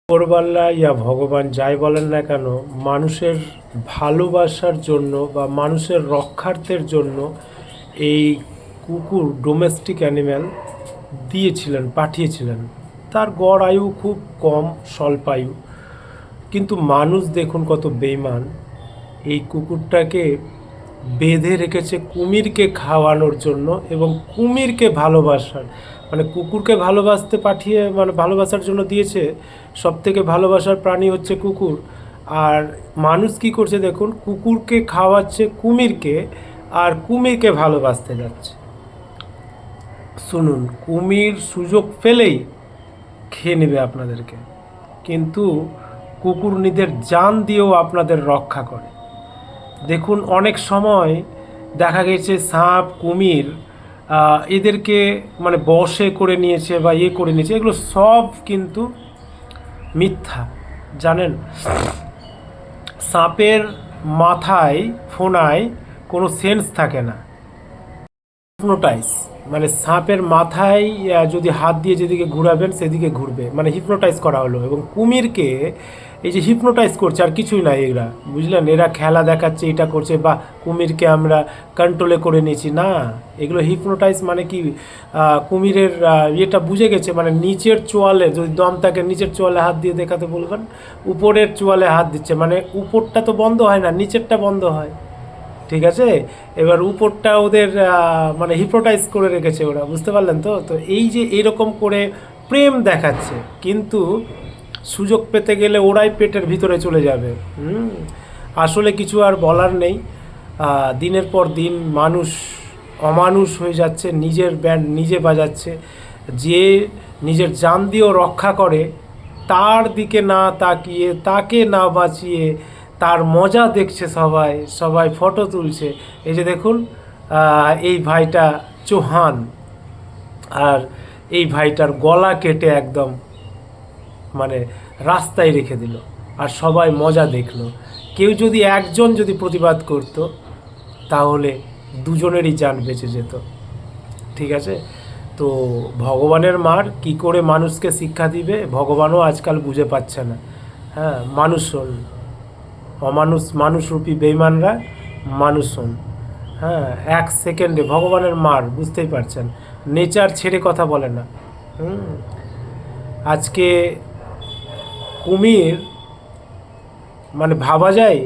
উপরওয়ালা ইয়া ভগবান যাই বলেন না কেন, মানুষের ভালোবাসার জন্য বা মানুষের রক্ষার্থের জন্য এই কুকুর ডোমেস্টিক অ্যানিম্যাল দিয়েছিলেন, পাঠিয়েছিলেন। তার গড় আয়ু খুব কম, স্বল্পায়ু। কিন্তু মানুষ দেখুন কত বেইমান, এই কুকুরটাকে বেঁধে রেখেছে কুমিরকে খাওয়ানোর জন্য এবং কুমিরকে ভালোবাসার, মানে কুকুরকে ভালোবাসতে পাঠিয়ে, মানে ভালোবাসার জন্য দিয়েছে। সব থেকে ভালোবাসার প্রাণী হচ্ছে কুকুর। আর মানুষ কি করছে দেখুন, কুকুরকে খাওয়াচ্ছে কুমিরকে, আর কুমিরকে ভালোবাসতে যাচ্ছে। শুনুন, কুমির সুযোগ পেলেই খেয়ে নেবে আপনাদেরকে, কিন্তু কুকুর নিজের জান দিয়েও আপনাদের রক্ষা করে। দেখুন, অনেক সময় দেখা গেছে সাপ, কুমির এদেরকে মানে বশে করে নিয়েছে বা করে নিয়েছে, এগুলো সব কিন্তু মিথ্যা। জানেন, সাপের মাথায় ফোনায় কোনো সেন্স থাকে না, হিপনোটাইজ, মানে সাপের মাথায় যদি হাত দিয়ে যেদিকে ঘুরাবেন সেদিকে ঘুরবে, মানে হিপনোটাইজ করা হলো। এবং কুমিরকে এই যে হিপনোটাইজ করছে, আর কিছুই নাই এরা, বুঝলেন? এরা খেলা দেখাচ্ছে, এটা করছে, বা কুমিরকে আমরা কন্ট্রোলে করে নিয়েছি না। এগুলো হিপনোটাইজ মানে কি, কুমিরের ইয়েটা বুঝে গেছে, মানে নিচের চোয়ালে যদি দম থাকে, নিচের চোয়ালে হাত দিয়ে দেখাতে বলবেন, উপরের চোয়ালে হাত দিচ্ছে, মানে উপরটা তো বন্ধ হয় না, নিচেরটা বন্ধ হয়। ঠিক আছে, এবার উপরটা ওদের মানে হিপনোটাইজ করে রেখেছে ওরা, বুঝতে পারলেন তো? তো এই যে এরকম করে প্রেম দেখাচ্ছে, কিন্তু সুযোগ পেতে গেলে ওরাই পেটের ভিতরে চলে যাবে। আসলে কিছু আর বলার নেই। দিনের পর দিন মানুষ অমানুষ হয়ে যাচ্ছে, নিজের ব্যান্ড নিজে বাজাচ্ছে। যে নিজের জান দিয়েও রক্ষা করে, তার দিকে না তাকিয়ে, তাকে না বাঁচিয়ে তার মজা দেখছে সবাই, সবাই ফটো তুলছে। এই যে দেখুন, এই ভাইটা চৌহান, আর এই ভাইটার গলা কেটে একদম মানে রাস্তায় রেখে দিল, আর সবাই মজা দেখলো। কেউ যদি একজন যদি প্রতিবাদ করত, তাহলে দুজনেরই জান বেঁচে যেত। ঠিক আছে, তো ভগবানের মার কি করে মানুষকে শিক্ষা দিবে, ভগবানও আজকাল বুঝে পাচ্ছে না। হ্যাঁ, মানুষ হন অমানুষ, মানুষরূপী বেইমানরা মানুষ হন। হ্যাঁ, এক সেকেন্ডে ভগবানের মার, বুঝতেই পারছেন, নেচার ছেড়ে কথা বলে না। আজকে কুমির, মানে ভাবা যায়